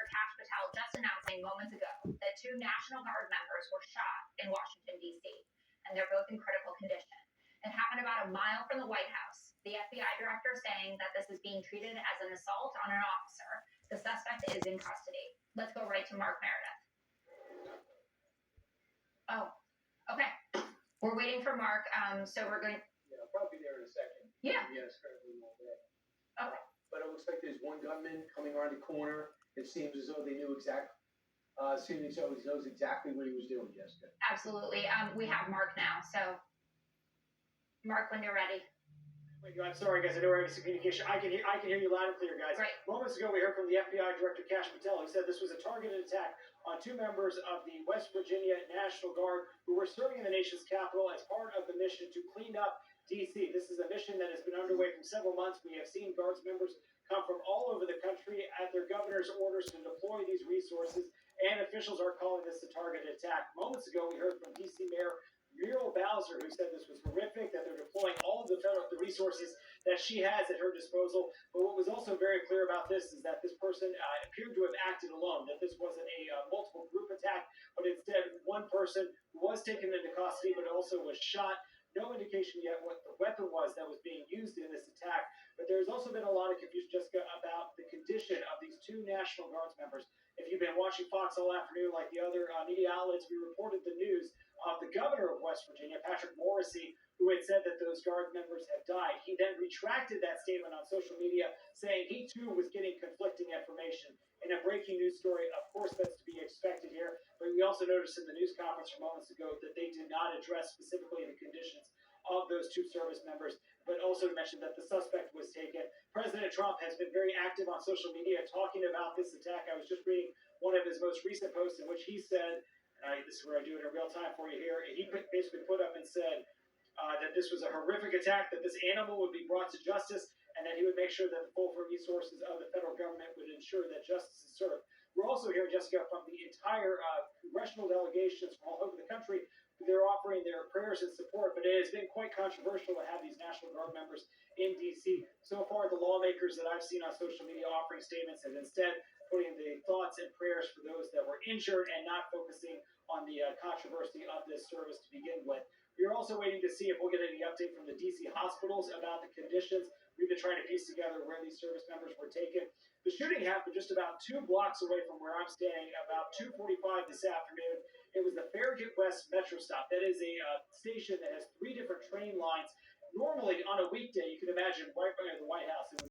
Kash Patel just announcing moments ago that two National Guard members were shot in Washington, D.C., and they're both in critical condition. It happened about a mile from the White House. The FBI director saying that this is being treated as an assault on an officer. The suspect is in custody. Let's go right to Mark Meredith. Oh, okay. We're waiting for Mark. So we're going. Yeah, I'll probably be there in a second. Yeah. Yes, currently all day. Okay. But it looks like there's one gunman coming around the corner. It seems as though they knew seeming so he knows exactly what he was doing, Jessica. Absolutely. We have Mark now. So, Mark, when you're ready. I'm sorry, guys. I know we're having some communication. I can hear you loud and clear, guys. Great. Moments ago, we heard from the FBI Director Kash Patel, who said this was a targeted attack on two members of the West Virginia National Guard who were serving in the nation's capital as part of the mission to clean up D.C. This is a mission that has been underway for several months. We have seen Guards members come from all over the country at their governor's orders to deploy these resources, and officials are calling this a targeted attack. Moments ago, we heard from D.C. Mayor Muriel Bowser, who said this was horrific, that they're deploying all of the resources that she has at her disposal. But what was also very clear about this is that this person appeared to have acted alone, that this wasn't a multiple group attack, but instead one person who was taken into custody but also was shot. No indication yet what the weapon was that was being used in this attack. But there's also been a lot of confusion, Jessica, about the condition of these two National Guards members. If you've been watching Fox all afternoon like the other media outlets, we reported the news of the governor of West Virginia, Patrick Morrisey, who had said that those Guard members had died. He then retracted that statement on social media, saying he too was getting conflicting information. In a breaking news story, of course that's to be expected here, but we also noticed in the news conference from moments ago that they did not address specifically the conditions of those two service members, but also mentioned that the suspect was taken. President Trump has been very active on social media talking about this attack. I was just reading one of his most recent posts in which he said, this is where I do it in real time for you here, he basically put up and said that this was a horrific attack, that this animal would be brought to justice, and that he would make sure that the full resources of the federal government would ensure that justice is served. We're also hearing, Jessica, from the entire congressional delegations from all over the country. They're offering their prayers and support, but it has been quite controversial to have these National Guard members in D.C. So far, the lawmakers that I've seen on social media offering statements have instead putting the thoughts and prayers for those that were injured and not focusing on the controversy of this service to begin with. We're also waiting to see if we'll get any update from the D.C. hospitals about the conditions. We've been trying to piece together where these service members were taken. The shooting happened just about 2 blocks away from where I'm standing, about 2:45 this afternoon. It was the Farragut West Metro stop. That is a station that has 3 different train lines. Normally, on a weekday, you can imagine right by the White House, it would